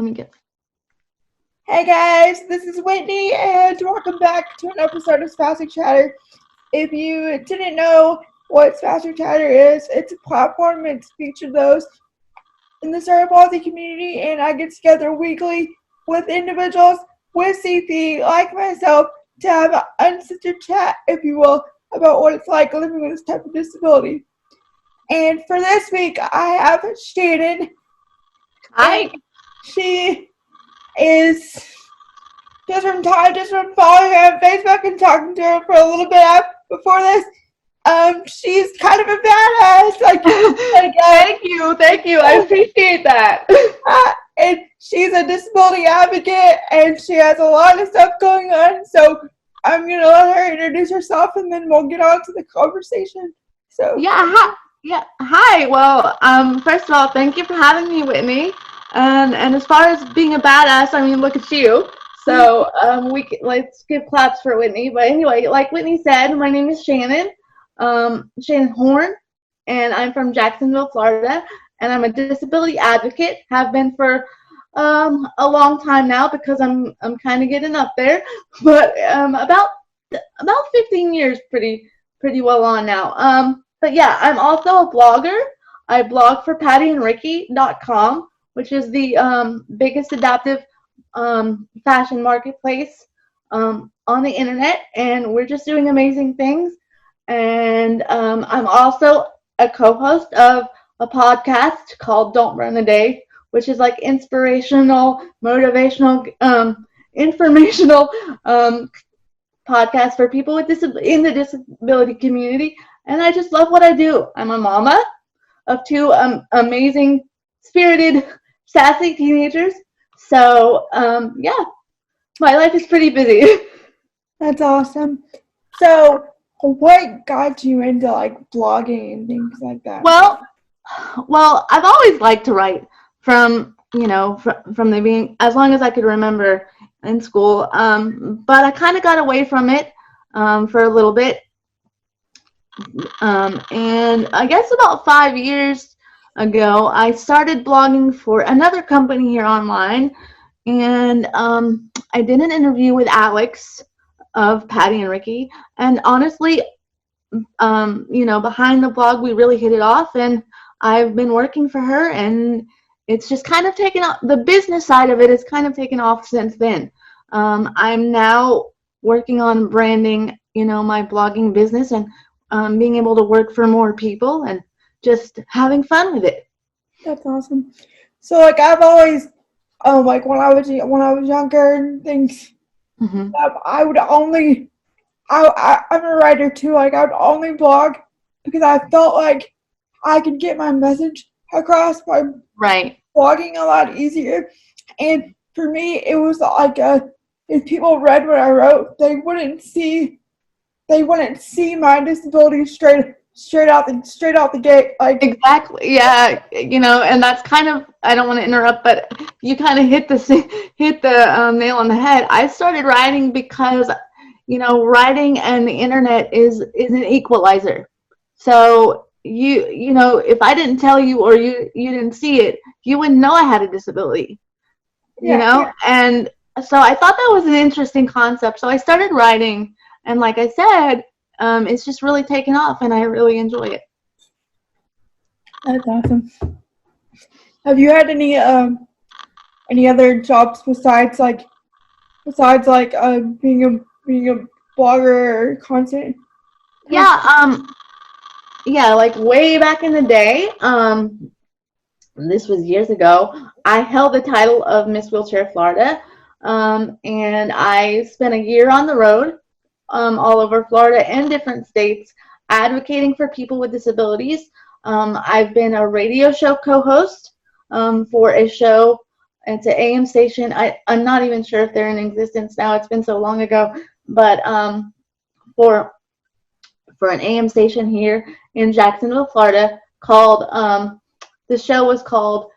Let me get. Hey guys, this is Whitney, and welcome back to an episode of Spastic Chatter. If you didn't know what Spastic Chatter is, it's a platform that features those in the Cerebral Palsy community, and I get together weekly with individuals with CP like myself to have an uncensored chat, if you will, about what it's like living with this type of disability. And for this week, I have Shannon. Hi. She is just from following her on Facebook and talking to her for a little bit before this. She's kind of a badass. Thank you. I appreciate that. And she's a disability advocate, and she has a lot of stuff going on. So I'm gonna let her introduce herself, and then we'll get on to the conversation. So Hi. Well, first of all, thank you for having me, Whitney. And as far as being a badass, I mean, look at you. So let's give claps for Whitney. But anyway, like Whitney said, my name is Shannon, Shannon Horn, and I'm from Jacksonville, Florida. And I'm a disability advocate. Have been for a long time now because I'm kind of getting up there. But about 15 years, pretty well on now. But yeah, I'm also a blogger. I blog for PattiandRicky.com, which is the biggest adaptive fashion marketplace on the internet, and we're just doing amazing things. And I'm also a co-host of a podcast called Don't Run a Day, which is like inspirational, motivational, informational podcast for people with in the disability community. And I just love what I do. I'm a mama of two amazing, spirited, sassy teenagers. So, my life is pretty busy. That's awesome. So, what got you into like blogging and things like that? Well, I've always liked to write from the beginning, as long as I could remember in school. But I kind of got away from it for a little bit. And I guess about 5 years ago, I started blogging for another company here online, and I did an interview with Alex of Patti and Ricky, and honestly, behind the blog, we really hit it off, and I've been working for her, and it's just kind of taken off. The business side of it has kind of taken off since then. I'm now working on branding, my blogging business, and being able to work for more people and just having fun with it. That's awesome. So like I've always, like when I was younger and things, I would only, I'm a writer too. Like I would only blog because I felt like I could get my message across by blogging a lot easier. And for me, it was like if people read what I wrote, they wouldn't see my disability straight out the gate. Like exactly, yeah, and that's kind of, I don't want to interrupt, but you kind of hit the nail on the head. I started writing because writing and the internet is an equalizer. So if I didn't tell you or you didn't see it, you wouldn't know I had a disability. And so I thought that was an interesting concept. So I started writing. And like I said, it's just really taken off, and I really enjoy it. That's awesome. Have you had any other jobs besides being a blogger or content? Yeah, like way back in the day. This was years ago. I held the title of Miss Wheelchair Florida, and I spent a year on the road. All over Florida and different states, advocating for people with disabilities. I've been a radio show co-host for a show. It's an AM station. I'm not even sure if they're in existence now. It's been so long ago. But for an AM station here in Jacksonville, Florida, called the show was called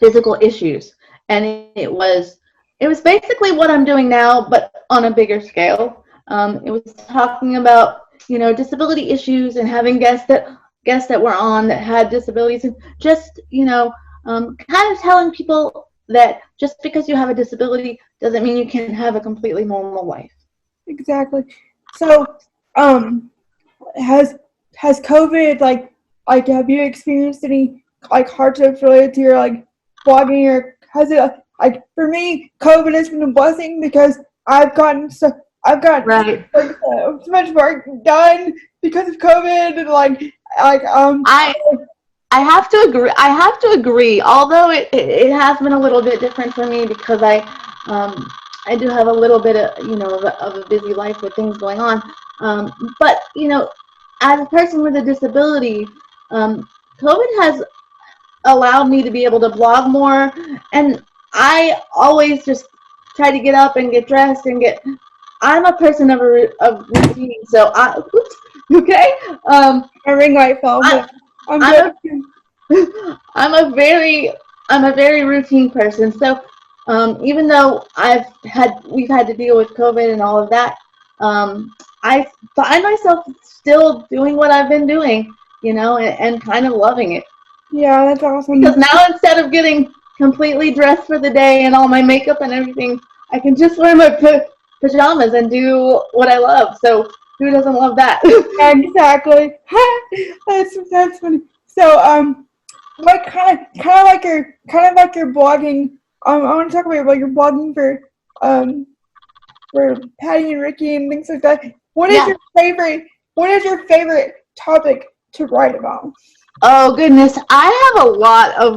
Physical Issues, and it was basically what I'm doing now, but on a bigger scale. It was talking about, disability issues and having guests that guests that were on that had disabilities, and just, kind of telling people that just because you have a disability doesn't mean you can have a completely normal life. Exactly. So, has COVID have you experienced any hardships related to your blogging, or has it for me COVID has been a blessing because I've gotten Right. so much work done because of COVID, and I have to agree. I have to agree. Although it has been a little bit different for me because I do have a little bit of of a busy life with things going on. But as a person with a disability, COVID has allowed me to be able to blog more, and I always just try to get up and get dressed and get. I'm a person of routine, so oops, okay. a ring light fell, but I'm a very routine person. So even though we've had to deal with COVID and all of that, I find myself still doing what I've been doing, and kind of loving it. Yeah, that's awesome. Because now instead of getting completely dressed for the day and all my makeup and everything, I can just wear my pajamas and do what I love. So who doesn't love that? Exactly. That's funny. So what kind of like your blogging. I want to talk about your blogging for Patti and Ricky and things like that. What is your favorite topic to write about? Oh goodness, I have a lot of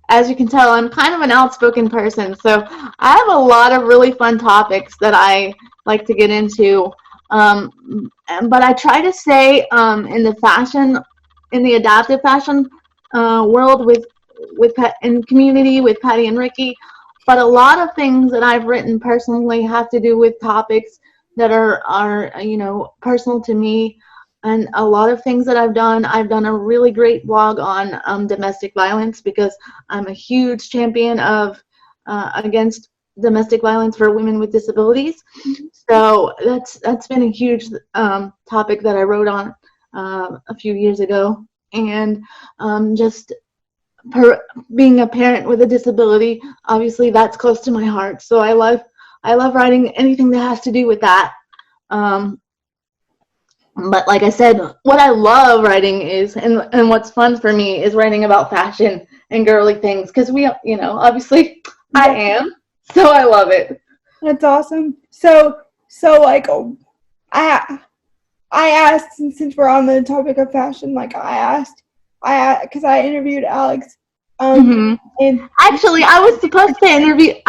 as you can tell, I'm kind of an outspoken person, so I have a lot of really fun topics that I like to get into. But I try to stay in the adaptive fashion world in community with Patti and Ricky. But a lot of things that I've written personally have to do with topics that are personal to me. And a lot of things that I've done a really great blog on domestic violence because I'm a huge champion of against domestic violence for women with disabilities. So that's been a huge topic that I wrote on a few years ago. And just being a parent with a disability, obviously that's close to my heart. So I love writing anything that has to do with that. But like I said, what I love writing is, and what's fun for me is writing about fashion and girly things, because obviously I am, so I love it. That's awesome. So I asked, since we're on the topic of fashion, because I interviewed Alex. And actually, I was supposed to interview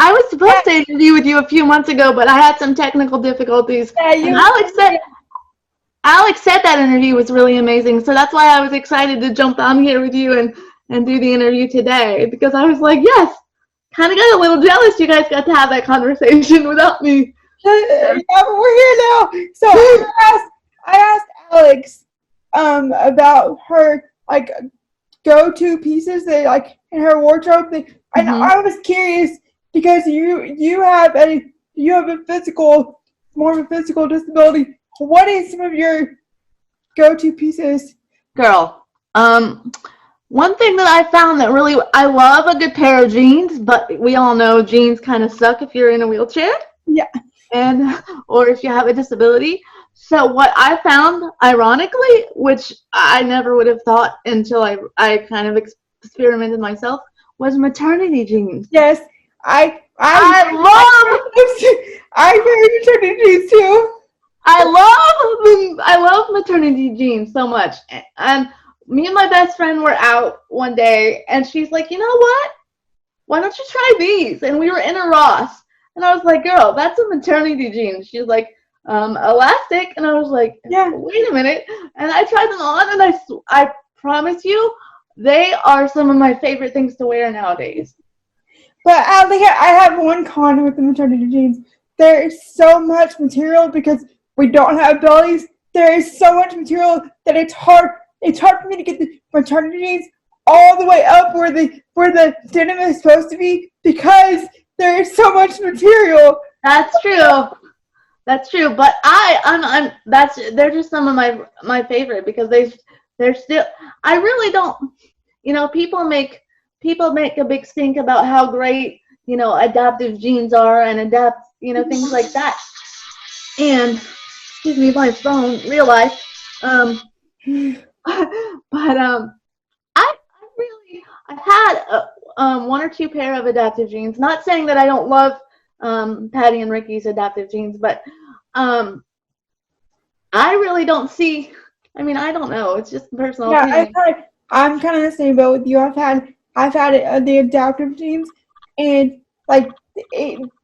with you a few months ago, but I had some technical difficulties. And Alex said that interview was really amazing, so that's why I was excited to jump on here with you and do the interview today, because I was like, yes, kind of got a little jealous you guys got to have that conversation without me. Yeah, but we're here now. So I asked Alex about her go-to pieces that in her wardrobe, and I was curious because you have a more of a physical disability. What is some of your go-to pieces? Girl, one thing that I found that really, I love a good pair of jeans, but we all know jeans kind of suck if you're in a wheelchair. Yeah. Or if you have a disability. So what I found, ironically, which I never would have thought until I kind of experimented myself, was maternity jeans. Yes, I wear maternity jeans too. I love maternity jeans so much. And me and my best friend were out one day, and she's like, you know what? Why don't you try these? And we were in a Ross, and I was like, girl, that's a maternity jean. She's like, elastic, and I was like, yeah, wait a minute. And I tried them on, and I promise you, they are some of my favorite things to wear nowadays. But I have one con with the maternity jeans. There is so much material because we don't have bellies. There is so much material that it's hard for me to get the maternity jeans all the way up where the denim is supposed to be because there is so much material. That's true. That's true, but they're just some of my favorite because they're still. I really don't. People make a big stink about how great adaptive genes are and things like that. And excuse me, my phone, real life. Um, but I've had one or two pair of adaptive genes. Not saying that I don't love Patti and Ricky's adaptive genes, but I really don't see. I mean, I don't know. It's just personal opinion. I'm kind of the same boat with you. I've had the adaptive genes, and like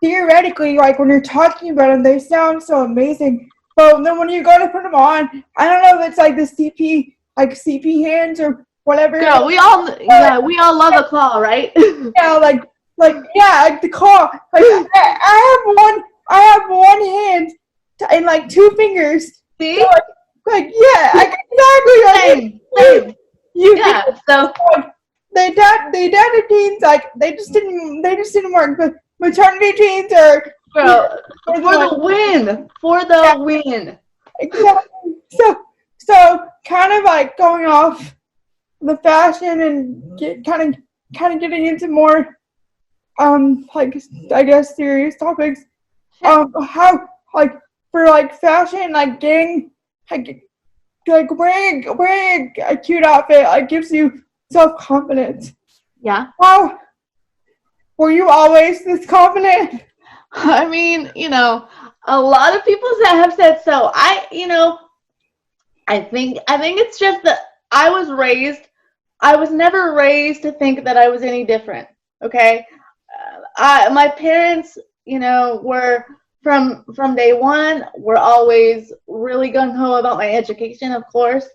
theoretically, like when you're talking about them, they sound so amazing. But then when you go to put them on, I don't know if it's like the CP hands or whatever. Girl, we all love a claw, right? Yeah, like the claw. Like I have one hand and like two fingers. See? So, yeah, exactly. Same. Yeah. So the adaptive genes, like they just didn't work. But maternity genes are for the win. For the win. Exactly. So kind of like going off the fashion and kind of getting into more like I guess serious topics. How like for like fashion, like getting like wearing a cute outfit like gives you self-confidence. Yeah. How were you always this confident? I mean, a lot of people have said so. I think it's just that I was never raised to think that I was any different. Okay. My parents, were from day one, were always really gung-ho about my education, of course.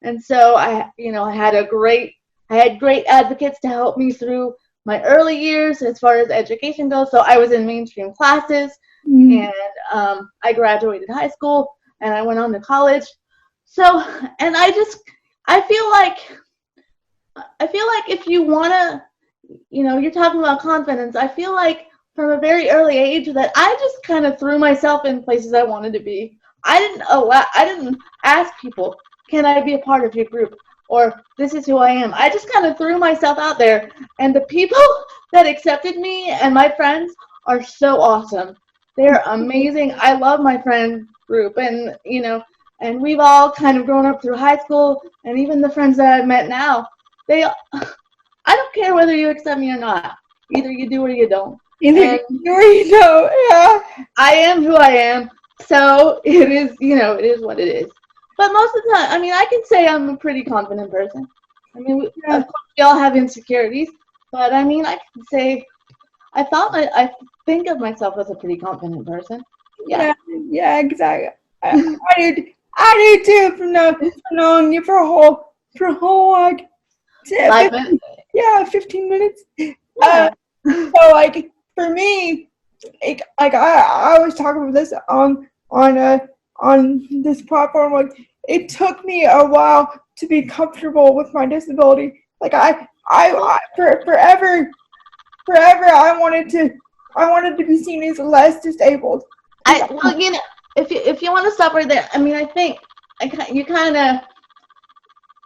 And so I had great advocates to help me through my early years as far as education goes. So I was in mainstream classes, and I graduated high school, and I went on to college. So, and I feel like if you want to, you're talking about confidence. I feel like from a very early age that I just kind of threw myself in places I wanted to be. I didn't ask people, can I be a part of your group? Or this is who I am. I just kind of threw myself out there, and the people that accepted me and my friends are so awesome. They're amazing. I love my friend group, and and we've all kind of grown up through high school, and even the friends that I've met now, I don't care whether you accept me or not. Either you do or you don't. Either you do or you don't. Yeah. I am who I am, so it is. It is what it is. But most of the time, I mean, I can say I'm a pretty confident person. I mean, of course, we all have insecurities, but I mean, I can say I think of myself as a pretty confident person. Yeah, exactly. I do too. From knowing you for a whole like 15 minutes. Yeah. So like for me, like I always talk about this on this platform. Like it took me a while to be comfortable with my disability. Like I forever I wanted to be seen as less disabled. If you want to stop right there, I mean, I think you kind of,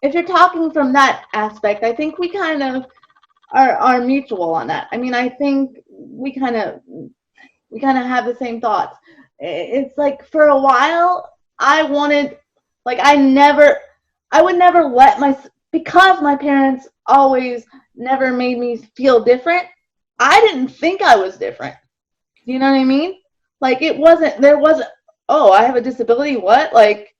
if you're talking from that aspect, I think we kind of are mutual on that. I mean, I think we kind of have the same thoughts. It's like for a while I wanted, like I would never because my parents always never made me feel different. I didn't think I was different. You know what I mean? Like there wasn't, oh, I have a disability, what? Like,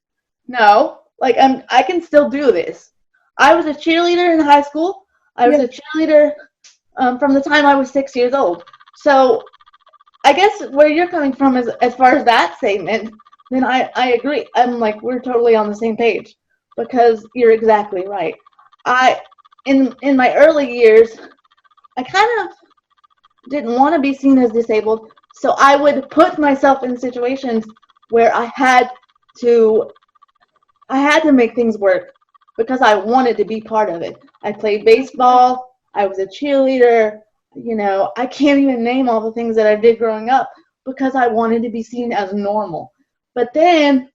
no, like I can still do this. I was a cheerleader in high school. I was a cheerleader from the time I was 6 years old. So I guess where you're coming from is, as far as that statement, then I agree. I'm like, we're totally on the same page, because you're exactly right. In my early years, I kind of didn't want to be seen as disabled, so I would put myself in situations where I had to make things work because I wanted to be part of it. I played baseball. I was a cheerleader. I can't even name all the things that I did growing up, because I wanted to be seen as normal. But then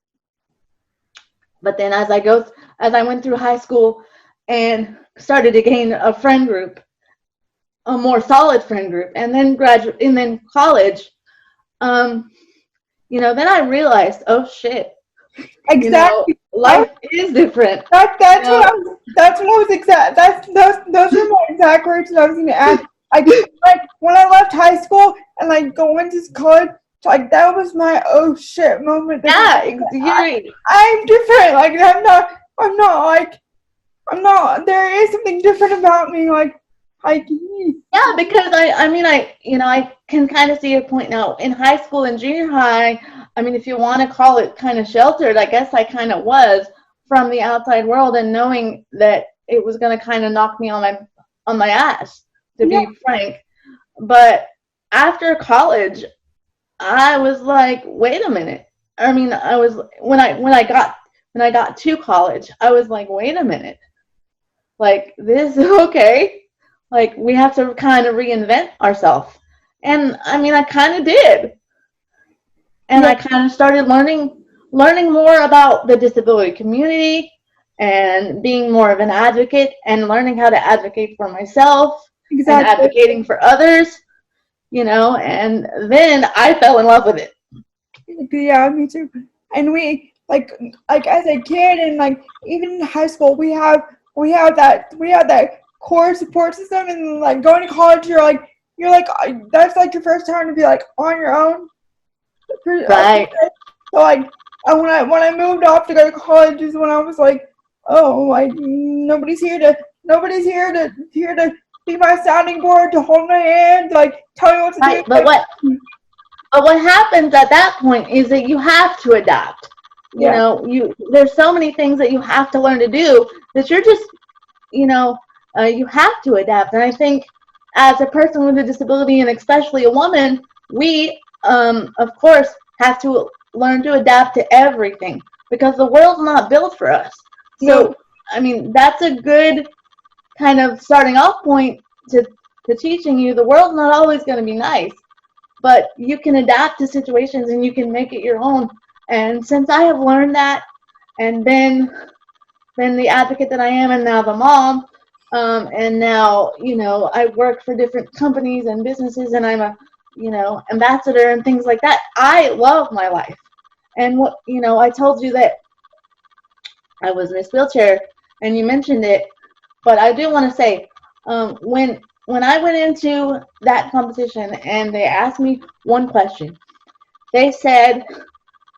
as I went through high school and started to gain a friend group, a more solid friend group, and then college, then I realized, oh shit, Exactly. Life is different. That's what I was exact. Those were my exact words that I was going to add. Like when I left high school and like going to college, like that was my oh shit moment. Yeah, I'm different. Like I'm not. There is something different about me. Yeah, because I can kind of see a point now. In high school and junior high, I mean, if you want to call it kind of sheltered, I guess I kind of was from the outside world, and knowing that it was going to kind of knock me on my ass, to be frank. But after college, I was like, wait a minute. I mean, I was when I got to college, I was like, wait a minute. Like, this okay. Like, we have to kind of reinvent ourselves. And I mean, I kind of did. And I kind of started learning more about the disability community and being more of an advocate and learning how to advocate for myself and advocating for others, and then I fell in love with it. Yeah, me too. And we like as a kid and like even in high school we have that core support system, and like going to college you're like that's like your first time to be like on your own. Right. So like when I moved off to go to college is when I was like, oh, like nobody's here to be my sounding board, to hold my hand, like tell me what to do. But what happens at that point is that you have to adapt. There's so many things that you have to learn to do that you're just you have to adapt. And I think as a person with a disability, and especially a woman, we of course have to learn to adapt to everything, because the world's not built for us. So I mean, that's a good kind of starting off point to teaching you the world's not always going to be nice, but you can adapt to situations and you can make it your own. And since I have learned that, and been the advocate that I am, and now the mom, and now I work for different companies and businesses, and I'm a ambassador and things like that. I love my life. And I told you that I was Miss Wheelchair, and you mentioned it, but I do want to say, when I went into that competition and they asked me one question, they said,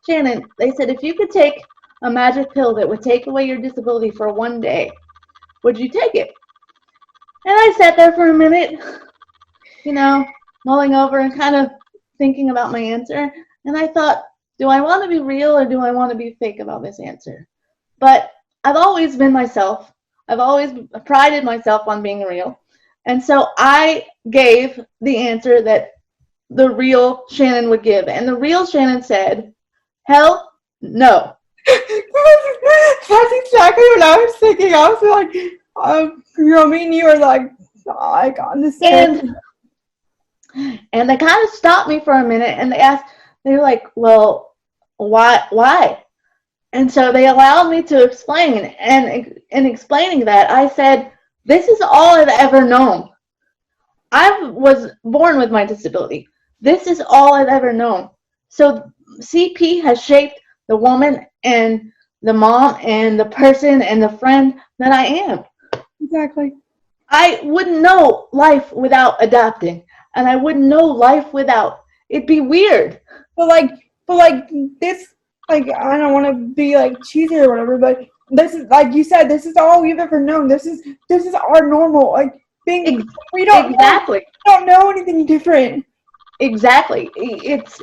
Shannon, if you could take a magic pill that would take away your disability for one day, would you take it? And I sat there for a minute, mulling over and kind of thinking about my answer. And I thought, do I want to be real or do I want to be fake about this answer? But I've always been myself. I've always prided myself on being real. And so I gave the answer that the real Shannon would give. And the real Shannon said, hell no. That's exactly what I was thinking. I was like, me and you were like on the same. And they kind of stopped me for a minute, and they were like, well, why? And so they allowed me to explain, and in explaining that, I said, this is all I've ever known. I was born with my disability. This is all I've ever known. So CP has shaped the woman and the mom and the person and the friend that I am. Exactly. I wouldn't know life without adapting, and I wouldn't know life without. It'd be weird. But like this, like I don't want to be like cheesy or whatever, but this is, like you said, this is all we've ever known. This is our normal. Like we don't know anything different. Exactly. It's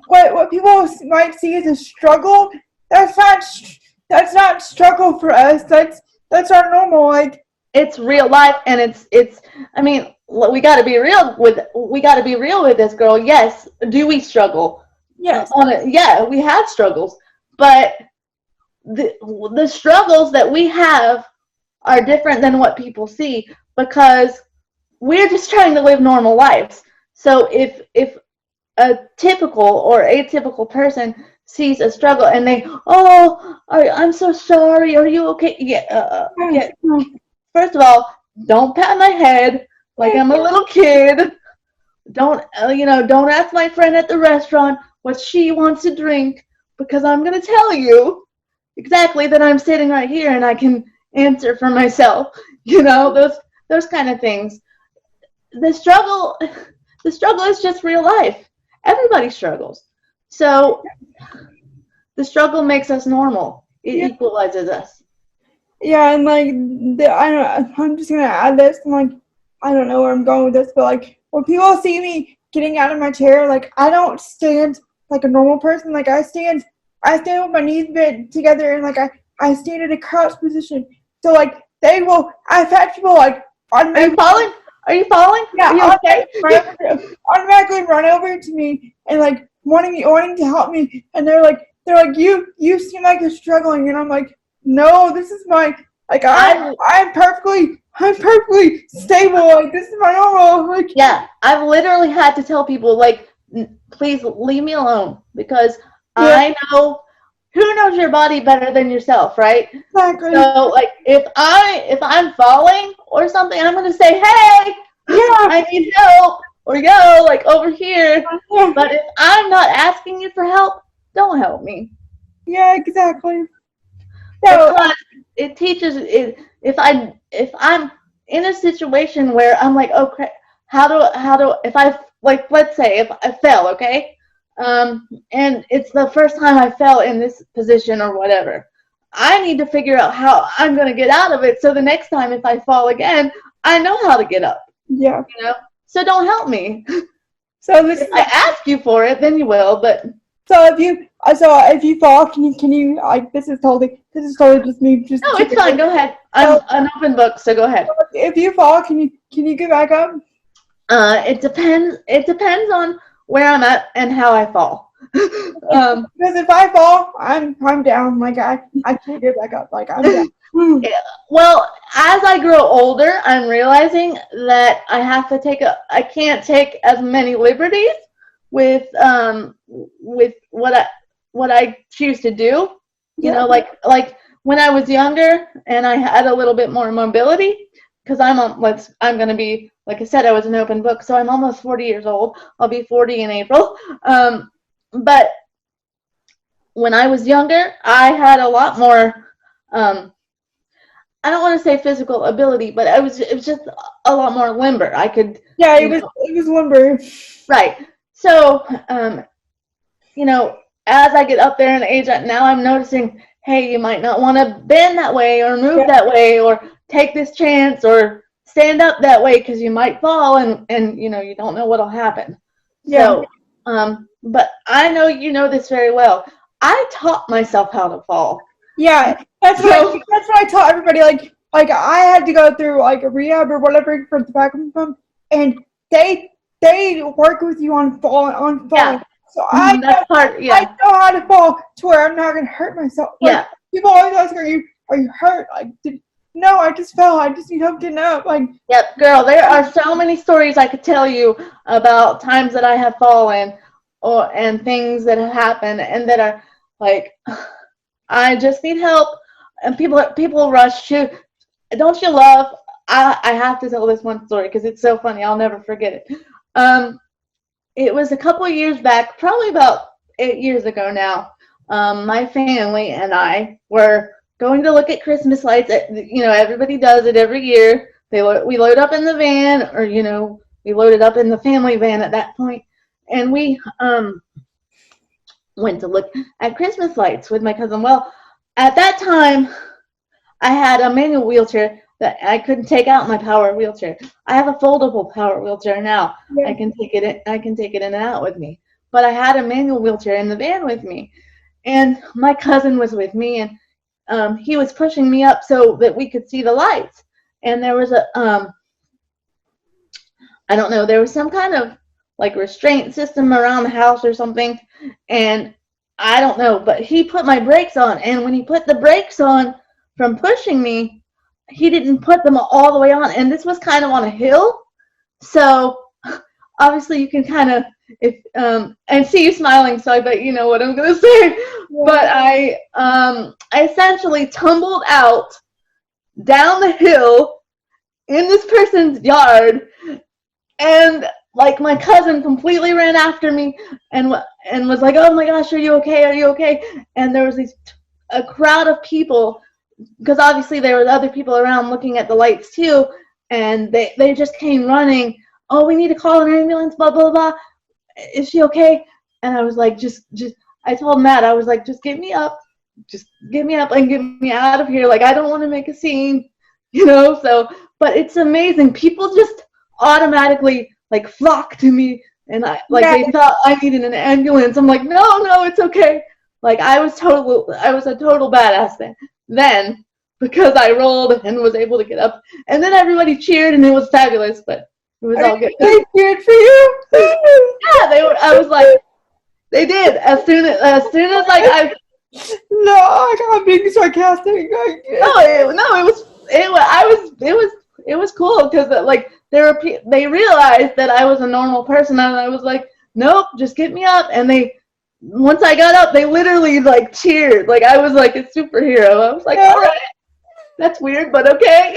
what people might see as a struggle. That's not struggle for us. That's our normal. Like it's real life, and it's. I mean, we got to be real with this, girl. Yes. Do we struggle? Yes. Yeah, we have struggles, but the struggles that we have are different than what people see, because we're just trying to live normal lives. So if a typical or atypical person sees a struggle and they, oh, I'm so sorry. Are you okay? Yeah. Yeah. First of all, don't pat my head like I'm a little kid. Don't don't ask my friend at the restaurant what she wants to drink, because I'm gonna tell you exactly that I'm sitting right here and I can answer for myself. Those kind of things. The struggle the struggle is just real life. Everybody struggles. So the struggle makes us normal. It equalizes us. Yeah, and like I'm just gonna add this. And like, I don't know where I'm going with this, but like when people see me getting out of my chair, like I don't stand like a normal person. Like I stand with my knees bent together, and like I stand in a crouch position. So like I've had people like automatically. Are you falling? Yeah, are you okay? automatically run over to me and like wanting to help me, and they're like you seem like you're struggling, and I'm like, no, this is my like I'm perfectly stable. Like this is my normal. Like yeah, I've literally had to tell people like, please leave me alone, because I know who knows your body better than yourself, right? Exactly. So like if I'm falling or something, I'm gonna say, hey, I need help, or yo, like over here. But if I'm not asking you for help, don't help me. Yeah, exactly. So it teaches it. If I'm in a situation where I'm like, okay, how do if I, like, let's say if I fell, okay, and it's the first time I fell in this position or whatever, I need to figure out how I'm gonna get out of it. So the next time if I fall again, I know how to get up. Yeah. So don't help me. So this if I ask you for it, then you will. But so if you fall, can you like this is totally just me just. No, it's fine. Go ahead. I'm an open book, so go ahead. If you fall, can you get back up? It depends. It depends on where I'm at and how I fall. Because if I fall, I'm down. Like I can't get back up. Like I'm down. Well, as I grow older, I'm realizing that I can't take as many liberties with what I choose to do. Like when I was younger and I had a little bit more mobility, because I'm going to be, like I said, I was an open book, so I'm almost 40 years old. I'll be 40 in April. But when I was younger, I had a lot more, I don't want to say physical ability, but it was just a lot more limber. I could. Yeah, it was limber. Right. So, as I get up there in age, now I'm noticing, hey, you might not want to bend that way or move that way or take this chance or stand up that way, because you might fall and you don't know what'll happen. Yeah. So, but I know you know this very well. I taught myself how to fall. Yeah, that's what I taught everybody. Like I had to go through like a rehab or whatever for the back pump, and they work with you on falling. Yeah. So I know how to fall to where I'm not gonna hurt myself. Like, people always ask, are you hurt? Like, no, I just fell. I just need help getting up. Like, yep, girl, there are so many stories I could tell you about times that I have fallen and things that have happened and that are like, I just need help. And people rush to. Don't you love? I have to tell this one story because it's so funny. I'll never forget it. It was a couple of years back, probably about 8 years ago now. My family and I were going to look at Christmas lights. Everybody does it every year. We load up in the van, or we loaded up in the family van at that point, and we went to look at Christmas lights with my cousin. Well, at that time, I had a manual wheelchair that I couldn't take out my power wheelchair. I have a foldable power wheelchair now. Yeah. I can take it in and out with me. But I had a manual wheelchair in the van with me, and my cousin was with me, and he was pushing me up so that we could see the lights. And there was I don't know, there was some kind of like restraint system around the house or something, and I don't know, but he put my brakes on, and when he put the brakes on from pushing me, he didn't put them all the way on, and this was kind of on a hill, so obviously you can kind of and see you smiling, so I bet you know what I'm gonna say. Yeah. But I essentially tumbled out down the hill in this person's yard, and like my cousin completely ran after me and was like, "Oh my gosh, are you okay? Are you okay?" And there was a crowd of people, because obviously there were other people around looking at the lights too, and they just came running. "Oh, we need to call an ambulance, blah blah blah. Is she okay?" And I was like, just I told Matt, I was like, just get me up and get me out of here. Like, I don't want to make a scene, so, but it's amazing. People just automatically like flock to me, and they thought I needed an ambulance. I'm like, no, it's okay. Like, I was a total badass then, because I rolled and was able to get up, and then everybody cheered, and it was fabulous. But it was all good. They cheered for you? Yeah, they were. I was like, they did. As soon as like I. No, I got being sarcastic. It was cool, because like they realized that I was a normal person, and I was like, nope, just get me up. And once I got up, they literally like cheered, like I was like a superhero. I was like, all right, that's weird, but okay.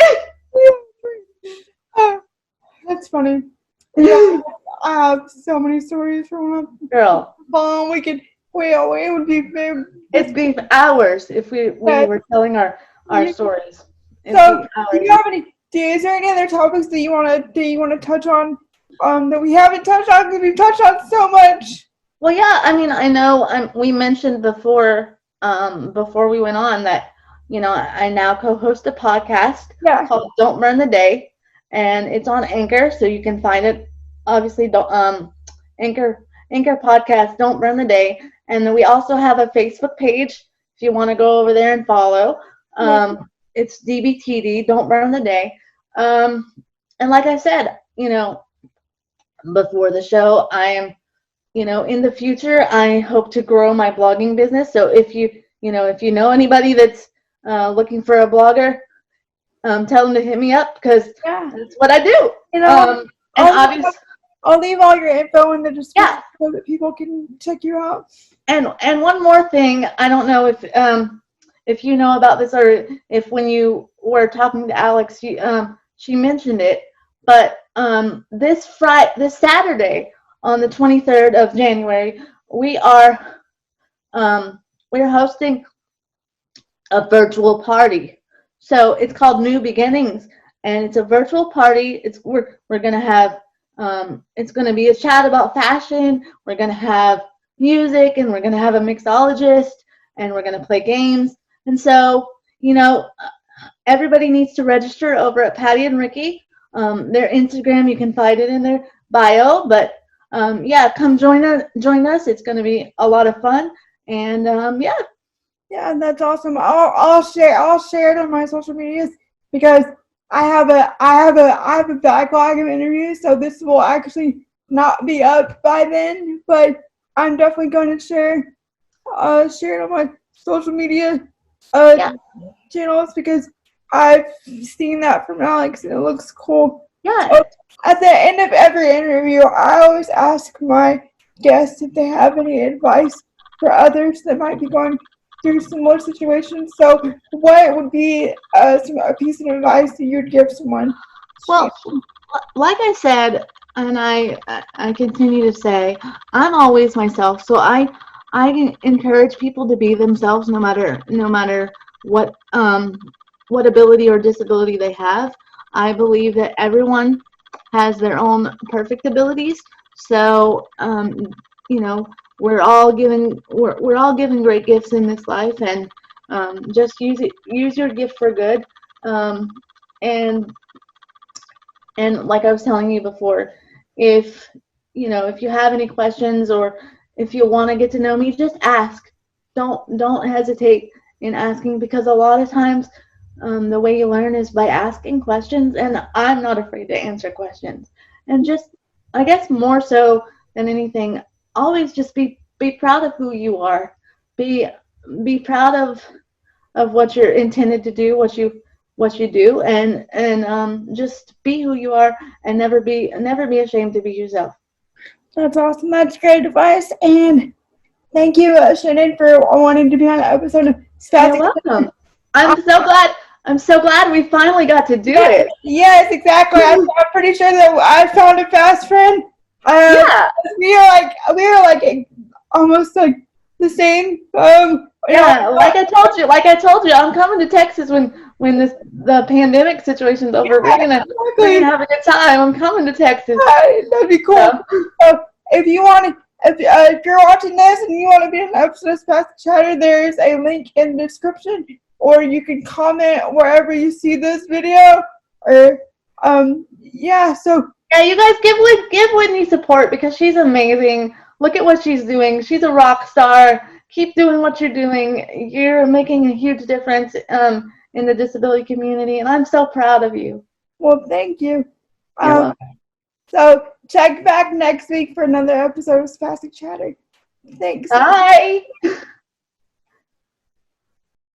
That's funny. Yeah, I have so many stories from up. Girl, it would be big. It'd be hours if we were telling our stories. So, is there any other topics that you want to touch on, that we haven't touched on, because we've touched on so much? Well, yeah, I mean, I know we mentioned before we went on that, I now co-host a podcast called Don't Burn the Day, and it's on Anchor, so you can find it. Obviously, Anchor podcast, Don't Burn the Day. And then we also have a Facebook page if you want to go over there and follow. It's DBTD, Don't Burn the Day. And like I said, before the show, I am, in the future, I hope to grow my blogging business. So if you know anybody that's looking for a blogger, tell them to hit me up, because that's what I do. I'll leave all your info in the description so that people can check you out. And one more thing, I don't know if you know about this, or if when you were talking to Alex, she mentioned it, but this Saturday on the 23rd of January, we're hosting a virtual party. So it's called New Beginnings, and it's a virtual party. We're gonna have it's gonna be a chat about fashion. We're gonna have music, and we're gonna have a mixologist, and we're gonna play games. And so, everybody needs to register over at Patti and Ricky. Their Instagram, you can find it in their bio. But come join us. It's gonna be a lot of fun, and Yeah, that's awesome. I'll share it on my social medias, because I have a backlog of interviews, so this will actually not be up by then, but I'm definitely going to share it on my social media channels, because I've seen that from Alex and it looks cool. Yeah. So at the end of every interview, I always ask my guests if they have any advice for others that might be going through similar situations. So what would be a piece of advice that you'd give someone? Well, like I said, and I continue to say, I'm always myself. So I encourage people to be themselves, no matter what ability or disability they have. I believe that everyone has their own perfect abilities. So we're all given great gifts in this life, and just use your gift for good. And like I was telling you before, if you have any questions, or if you want to get to know me, just ask. Don't hesitate in asking, because a lot of times the way you learn is by asking questions, and I'm not afraid to answer questions. And just, I guess more so than anything, always just be proud of who you are. Be proud of what you're intended to do, what you do, and just be who you are, and never be ashamed to be yourself. That's awesome. That's great advice. And thank you, Shannon, for wanting to be on the episode of Spastic. You're welcome. I'm so glad we finally got to do it. Yes, exactly. I'm pretty sure that I found a fast friend. Yeah. We were like almost like the same. Yeah, like I told you, I'm coming to Texas when the pandemic situation's over. We're gonna have a good time. I'm coming to Texas. That'd be cool. So, if you're watching this and you want to be an episode of Spastic Chatter, there's a link in the description, or you can comment wherever you see this video. Or yeah. So yeah, you guys give Whitney support because she's amazing. Look at what she's doing. She's a rock star. Keep doing what you're doing. You're making a huge difference in the disability community, and I'm so proud of you. Well, thank you. You're welcome. So check back next week for another episode of Spastic Chatter. Thanks. Bye.